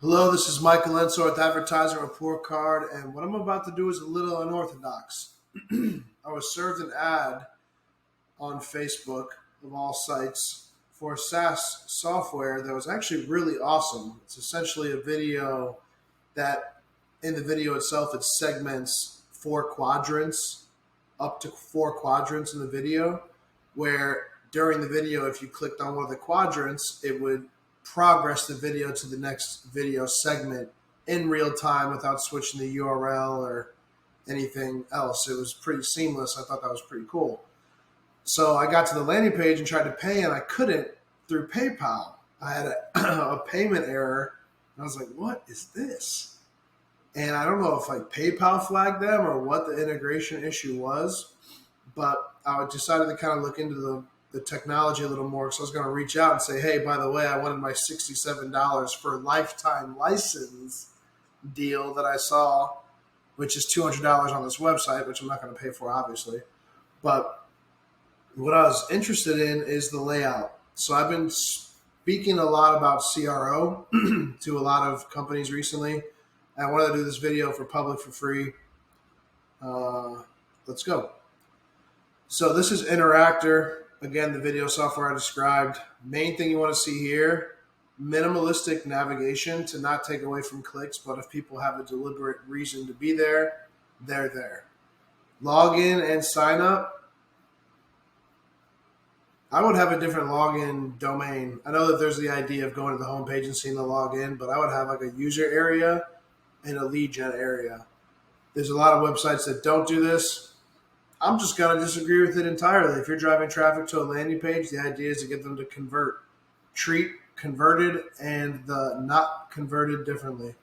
Hello, this is Michael Enso with Advertising Report Card, and what I'm about to do is a little unorthodox. I was served an ad on Facebook, of all sites, for SaaS software that was actually really awesome. It's essentially a video that, in the video itself, it segments four quadrants, up to four quadrants in the video, where during the video, if you clicked on one of the quadrants, it would progress the video to the next video segment in real time without switching the URL or anything else. It was pretty seamless. I thought that was pretty cool. So I got to the landing page and tried to pay, and I couldn't through PayPal. I had a payment error, and I was like, what is this? And I don't know if like PayPal flagged them or what the integration issue was, but I decided to kind of look into the technology a little more. So I was going to reach out and say, hey, by the way, I wanted my $67 for a lifetime license deal that I saw, which is $200 on this website, which I'm not going to pay for, obviously. But what I was interested in is the layout. So I've been speaking a lot about CRO to a lot of companies recently. I wanted to do this video for public for free. Let's go. So this is Interactor. Again, the video software I described. Main thing you want to see here, minimalistic navigation to not take away from clicks, but if people have a deliberate reason to be there, they're there. Login and sign up. I would have a different login domain. I know that there's the idea of going to the homepage and seeing the login, but I would have like a user area and a lead gen area. There's a lot of websites that don't do this. I'm just going to disagree with it entirely. If you're driving traffic to a landing page, the idea is to get them to convert. Treat converted and the not converted differently.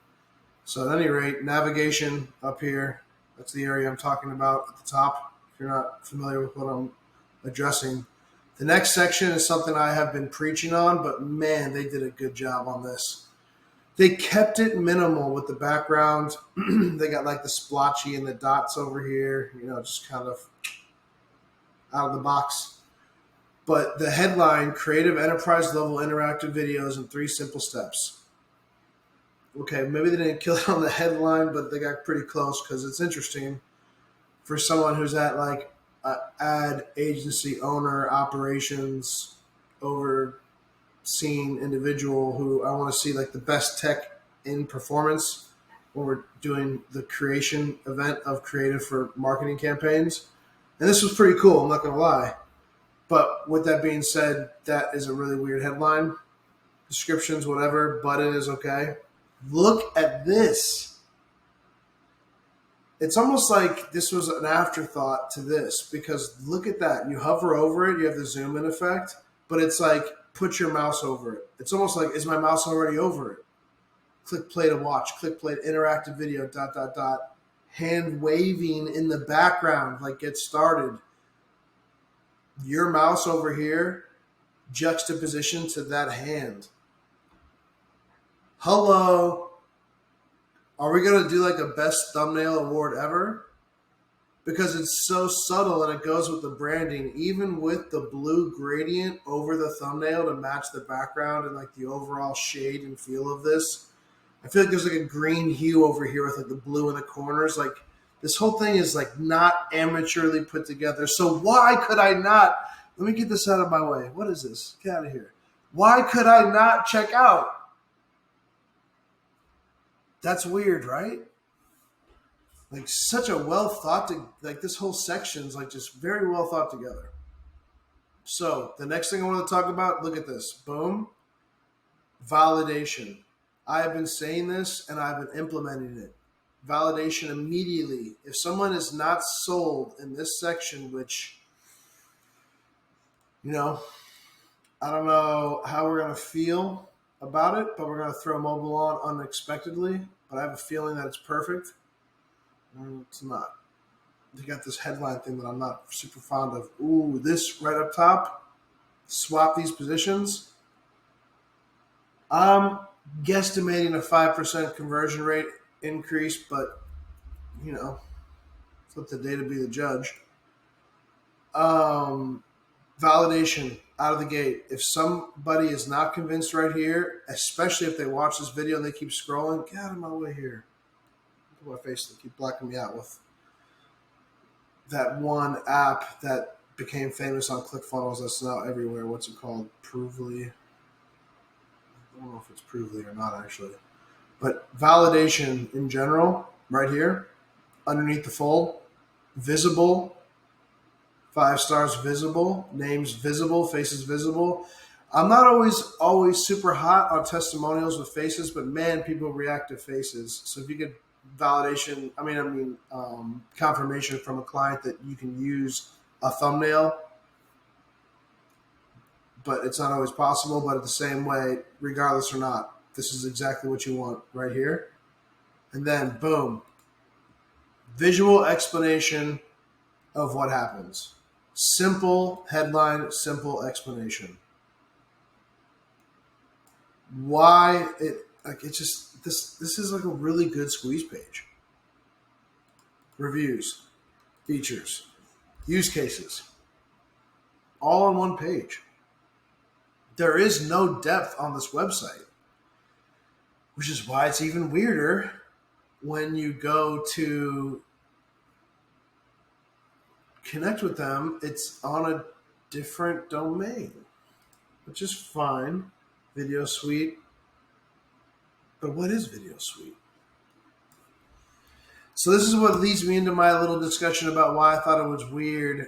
So at any rate, navigation up here, that's the area I'm talking about at the top, if you're not familiar with what I'm addressing. The next section is something I have been preaching on, but man, they did a good job on this. They kept it minimal with the background. They got like the splotchy and the dots over here, just kind of out of the box. But the headline, creative enterprise level interactive videos in 3 simple steps. Okay, maybe they didn't kill it on the headline, but they got pretty close because it's interesting for someone who's at like ad agency owner, operations, overseeing individual who I want to see like the best tech in performance when we're doing the creation event of creative for marketing campaigns. And this was pretty cool, I'm not going to lie. But with that being said, that is a really weird headline. Descriptions, whatever, button is okay. Look at this. It's almost like this was an afterthought to this, because look at that. You hover over it, you have the zoom in effect, but it's like put your mouse over it. It's almost like, is my mouse already over it? Click play to watch, click play to interactive video, ... Hand waving in the background, like get started. Your mouse over here, juxtaposition to that hand. Hello. Are we going to do like a best thumbnail award ever? Because it's so subtle and it goes with the branding, even with the blue gradient over the thumbnail to match the background and like the overall shade and feel of this. I feel like there's like a green hue over here with like the blue in the corners. Like this whole thing is like not amateurly put together. So why could I not? Let me get this out of my way. What is this? Get out of here. Why could I not check out? That's weird, right? Like such a well thought to, like this whole section's like just very well thought together. So the next thing I want to talk about, look at this. Boom. Validation. I have been saying this and I've been implementing it. Validation immediately. If someone is not sold in this section, which, I don't know how we're going to feel about it, but we're going to throw mobile on unexpectedly. But I have a feeling that it's perfect. It's not. They got this headline thing that I'm not super fond of. Ooh, this right up top. Swap these positions. I'm guesstimating a 5% conversion rate increase, but, let the data be the judge. Validation. out of the gate. If somebody is not convinced right here, especially if they watch this video and they keep scrolling, get out of my way here. Look at my face, they keep blocking me out with that one app that became famous on ClickFunnels that's now everywhere. What's it called? Provely. I don't know if it's Provely or not, actually. But validation in general, right here, underneath the fold, visible, 5 stars visible, names visible, faces visible. I'm not always super hot on testimonials with faces, but man, people react to faces. So if you get validation, confirmation from a client that you can use a thumbnail, but it's not always possible. But at the same way, regardless or not, this is exactly what you want right here. And then boom, visual explanation of what happens. Simple headline, simple explanation. Why it's just this is like a really good squeeze page. Reviews, features, use cases, all on one page. There is no depth on this website, which is why it's even weirder when you go to connect with them. It's on a different domain, which is fine. Video Suite. But what is Video Suite? So this is what leads me into my little discussion about why I thought it was weird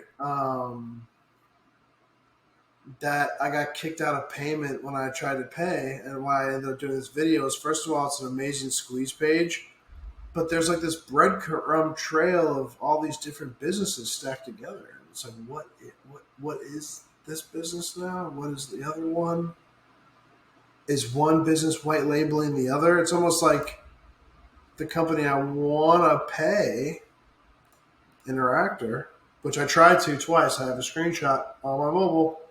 that I got kicked out of payment when I tried to pay, and why I ended up doing this video is, first of all, it's an amazing squeeze page, but there's like this breadcrumb trail of all these different businesses stacked together. And it's like, what is this business now? What is the other one? Is one business white labeling the other? It's almost like the company I want to pay, Interactor, which I tried to twice. I have a screenshot on my mobile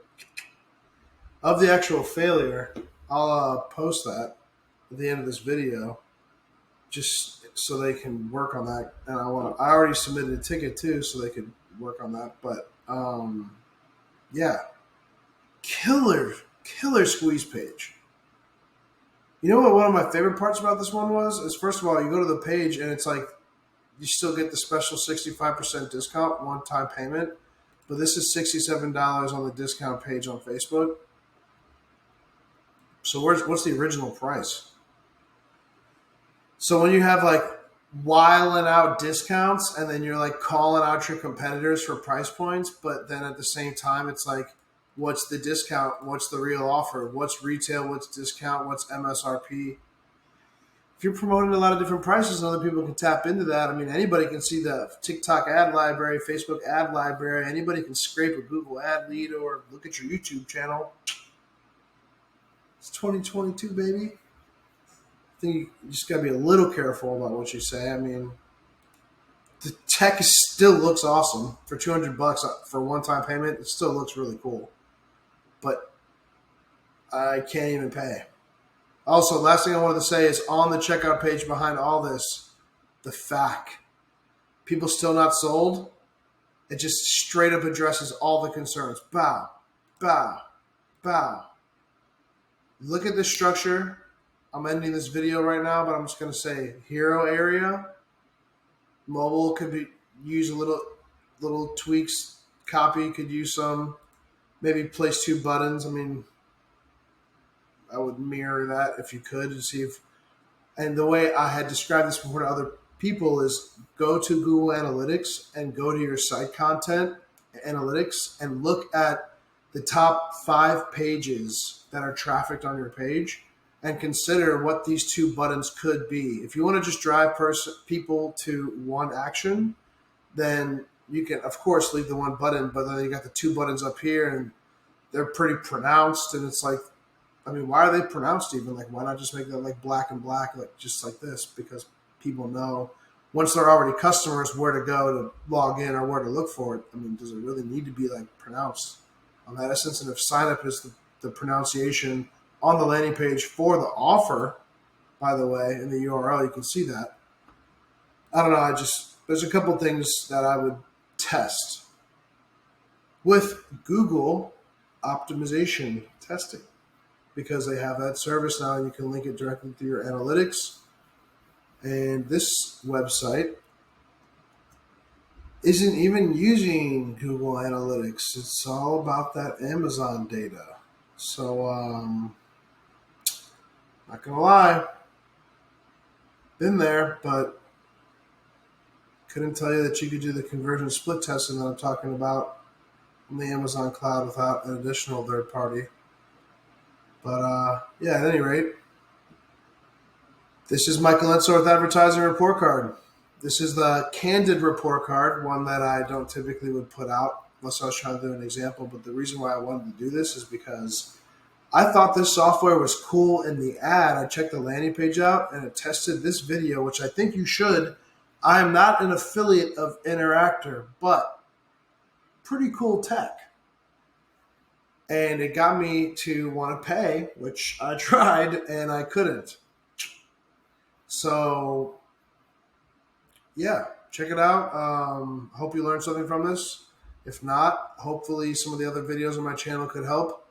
of the actual failure. I'll post that at the end of this video, just so they can work on that. And I already submitted a ticket too, so they could work on that. But yeah, killer squeeze page. You know what one of my favorite parts about this one was? Is, first of all, you go to the page and it's like you still get the special 65% discount, one-time payment. But this is $67 on the discount page on Facebook. So what's the original price? So when you have like whiling out discounts and then you're like calling out your competitors for price points, but then at the same time it's like, what's the discount? What's the real offer? What's retail? What's discount? What's MSRP? If you're promoting a lot of different prices and other people can tap into that, I mean, anybody can see the TikTok ad library, Facebook ad library. Anybody can scrape a Google ad lead or look at your YouTube channel. It's 2022, baby. I think you just got to be a little careful about what you say. I mean, the tech still looks awesome. For $200 for one-time payment, it still looks really cool. But I can't even pay. Also, last thing I wanted to say is, on the checkout page behind all this, the FAQ. People still not sold. It just straight up addresses all the concerns. Bow, bow, bow. Look at the structure. I'm ending this video right now, but I'm just going to say hero area. Mobile could be use a little tweaks. Copy could use some. Maybe place 2 buttons. I mean, I would mirror that if you could to see if. And the way I had described this before to other people is, go to Google Analytics and go to your site content analytics and look at the top 5 pages that are trafficked on your page and consider what these 2 buttons could be. If you want to just drive people to one action, then you can, of course, leave the 1 button, but then you got the 2 buttons up here and they're pretty pronounced. And it's like, I mean, why are they pronounced even? Like, why not just make that like black and black, like just like this? Because people know once they're already customers where to go to log in or where to look for it. I mean, does it really need to be like pronounced on that essence? And if sign up is the pronunciation on the landing page for the offer, by the way, in the URL, you can see that. I don't know. There's a couple things that I would test. With Google, optimization testing, because they have that service now and you can link it directly to your analytics. And this website isn't even using Google Analytics. It's all about that Amazon data. So, not gonna lie, been there, but couldn't tell you that you could do the conversion split testing that I'm talking about on the Amazon cloud without an additional third party. But yeah, at any rate, this is Michael Ensor with Advertising Report Card. This is the candid report card, one that I don't typically would put out unless I was trying to do an example. But the reason why I wanted to do this is because I thought this software was cool in the ad. I checked the landing page out and it tested this video, which I think you should. I am not an affiliate of Interactor, but pretty cool tech. And it got me to want to pay, which I tried and I couldn't. So, yeah, check it out. Hope you learned something from this. If not, hopefully some of the other videos on my channel could help.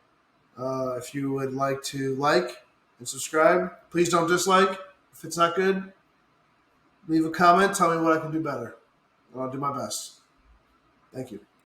If you would like to like and subscribe, please don't dislike. If it's not good, leave a comment. Tell me what I can do better, and I'll do my best. Thank you.